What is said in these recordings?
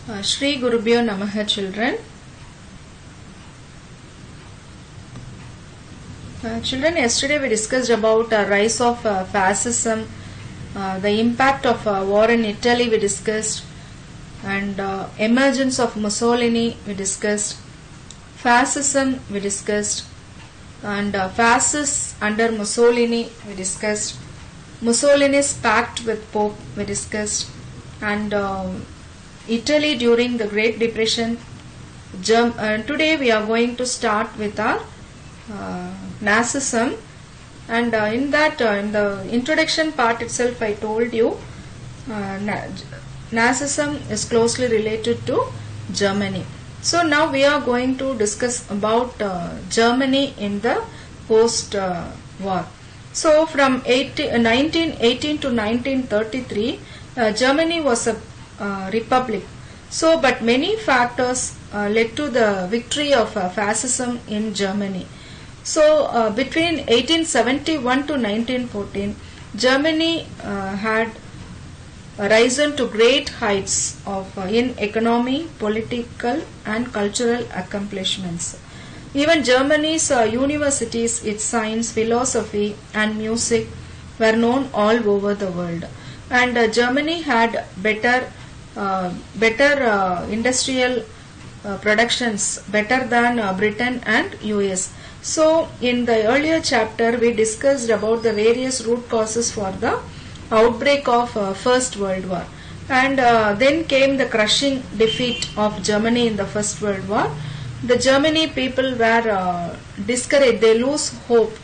Shri Gurubhyo Namaha, children. Children, yesterday we discussed about rise of fascism, the impact of war in Italy we discussed, and emergence of Mussolini we discussed, fascism we discussed, and fascists under Mussolini we discussed, Mussolini's pact with Pope we discussed, and Italy during the Great Depression. Today we are going to start with our Nazism, and in the introduction part itself I told you Nazism is closely related to Germany. So now we are going to discuss about Germany in the post-war. So from 1918 to 1933 Germany was a republic. So but many factors led to the victory of fascism in Germany. So between 1871 to 1914 Germany had risen to great heights of in economy, political and cultural accomplishments. Even Germany's universities, its science, philosophy and music were known all over the world. And Germany had better industrial productions, better than Britain and US. So in the earlier chapter we discussed about the various root causes for the outbreak of First World War, and then came the crushing defeat of Germany in the First World War. The Germany people were discouraged, they lose hope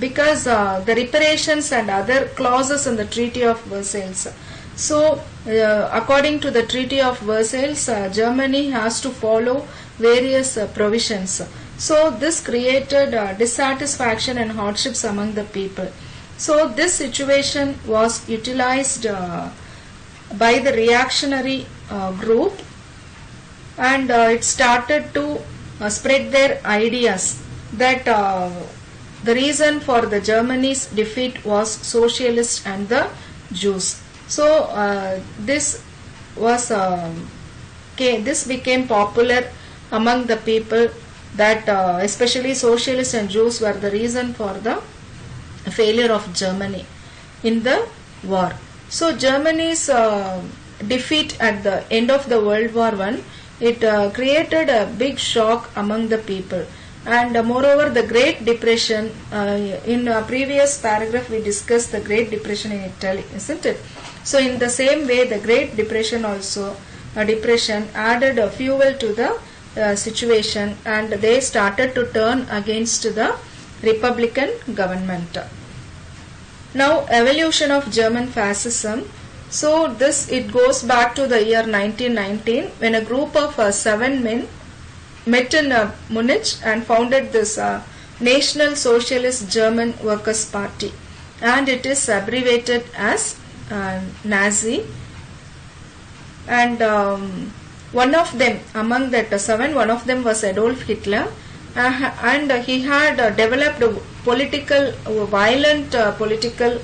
because the reparations and other clauses in the Treaty of Versailles. So according to the Treaty of Versailles, Germany has to follow various provisions. So this created dissatisfaction and hardships among the people. So this situation was utilized by the reactionary group, and it started to spread their ideas that the reason for the Germany's defeat was socialists and the Jews. So this became popular among the people, that especially socialists and Jews were the reason for the failure of Germany in the war. So Germany's defeat at the end of the World War I, it created a big shock among the people. And moreover, the Great Depression, in a previous paragraph we discussed the Great Depression in Italy, isn't it? So in the same way, the Great Depression also, depression added a fuel to the situation, and they started to turn against the Republican government. Now, evolution of German fascism. So this, it goes back to the year 1919 when a group of 7 men met in Munich and founded this National Socialist German Workers' Party, and it is abbreviated as Nazi. And one of them, among that 7, one of them was Adolf Hitler, and he had developed violent political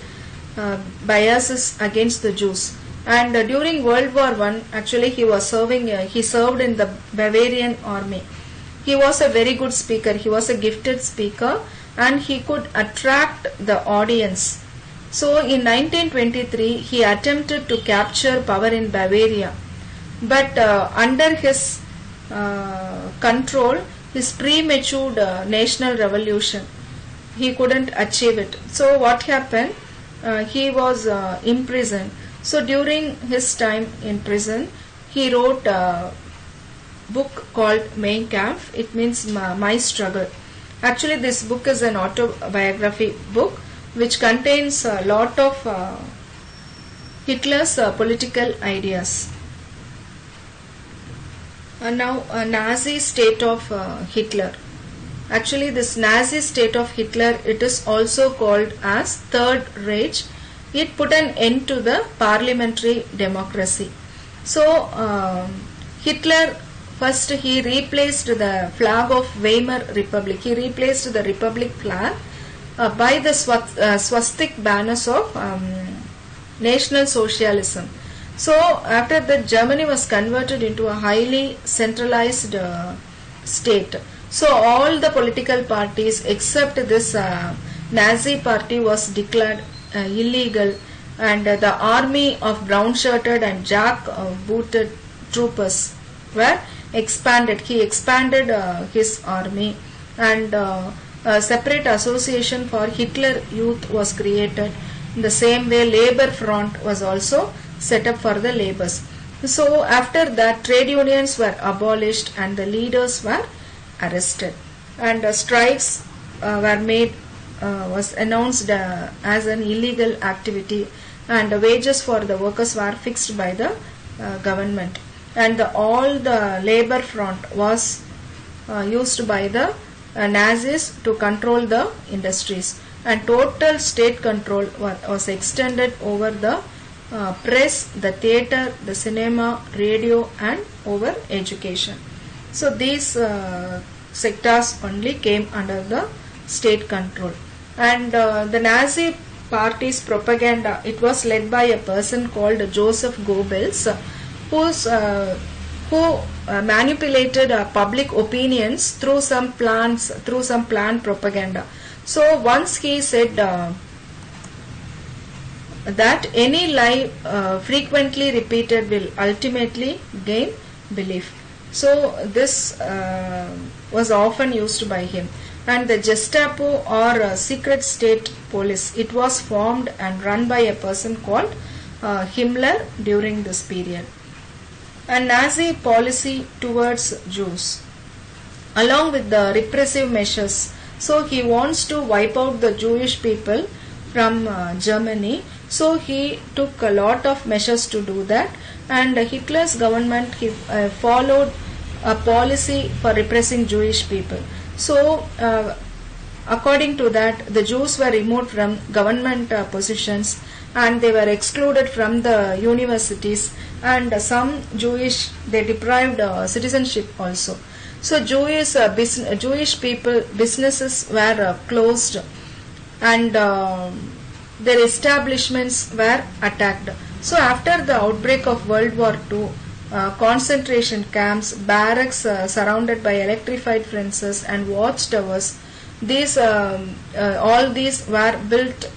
biases against the Jews. And during World War I, actually he served in the Bavarian army. He was a very good speaker, he was a gifted speaker, and he could attract the audience. So in 1923 he attempted to capture power in Bavaria, but under his control, his prematured national revolution, he couldn't achieve it. So what happened? He was imprisoned. So during his time in prison, he wrote a book called Mein Kampf. It means My Struggle. Actually, this book is an autobiography book which contains a lot of Hitler's political ideas. And now a Nazi state of Hitler. Actually, this Nazi state of Hitler, it is also called as Third Reich. It put an end to the parliamentary democracy. So Hitler, first he replaced the flag of Weimar Republic. He replaced the Republic flag by the swastik banners of National Socialism. So after that, Germany was converted into a highly centralized state. So all the political parties except this Nazi party was declared illegal, and the army of brown-shirted and jack-booted troopers were expanded. He expanded his army, and a separate association for Hitler Youth was created. In the same way, Labor Front was also set up for the labours. So after that, trade unions were abolished and the leaders were arrested, and strikes were made, was announced as an illegal activity, and the wages for the workers were fixed by the government, and all the labor front was used by the Nazis to control the industries, and total state control was extended over the press, the theatre, the cinema, radio, and over education. So these sectors only came under the state control. And the Nazi party's propaganda, it was led by a person called Joseph Goebbels, who manipulated public opinions through some planned propaganda. So once he said that any lie frequently repeated will ultimately gain belief. So this was often used by him. And the Gestapo, or secret state police, it was formed and run by a person called Himmler during this period. And Nazi policy towards Jews, along with the repressive measures. So he wants to wipe out the Jewish people from Germany. So he took a lot of measures to do that, and Hitler's government followed a policy for repressing Jewish people. So according to that, the Jews were removed from government positions, and they were excluded from the universities, and some Jewish, they deprived citizenship also. So Jewish people, businesses were closed, and their establishments were attacked. So after the outbreak of World War II, concentration camps, barracks surrounded by electrified fences and watchtowers, these all these were built,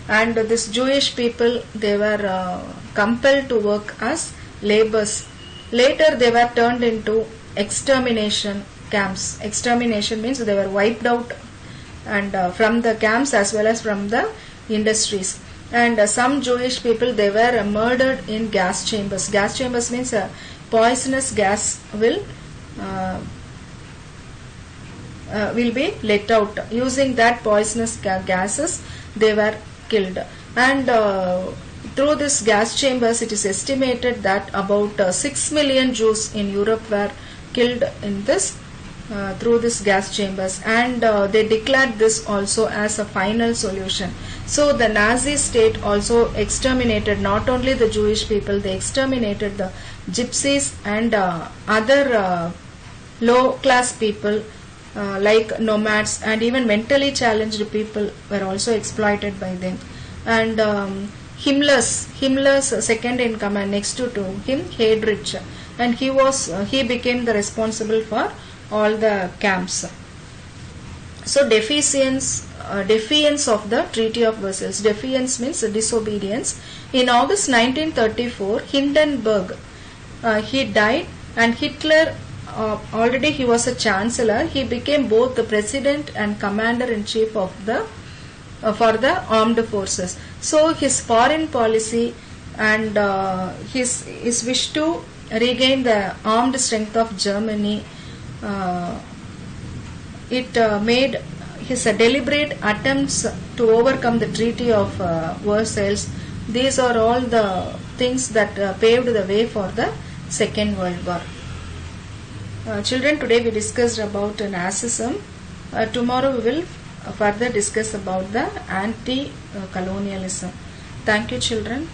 and this Jewish people, they were compelled to work as laborers. Later they were turned into extermination camps. Extermination means they were wiped out, and from the camps as well as from the industries. And some Jewish people, they were murdered in gas chambers. Gas chambers means poisonous gas will be let out. Using that poisonous gases, they were killed. And through this gas chambers, it is estimated that about 6 million Jews in Europe were killed in this through this gas chambers, and they declared this also as a final solution. So the Nazi state also exterminated not only the Jewish people, they exterminated the gypsies and other low class people like nomads, and even mentally challenged people were also exploited by them. And Himmler's second in command, next to him, Heydrich, and he became the responsible for all the camps. So defiance of the Treaty of Versailles. Defiance means disobedience. In August 1934, Hindenburg, he died, and Hitler, already he was a chancellor, he became both the president and commander-in-chief of the for the armed forces. So his foreign policy and his wish to regain the armed strength of Germany, it made his deliberate attempts to overcome the Treaty of Versailles. These are all the things that paved the way for the Second World War. Children, today we discussed about Nazism. Tomorrow we will further discuss about the anti-colonialism. Thank you, children.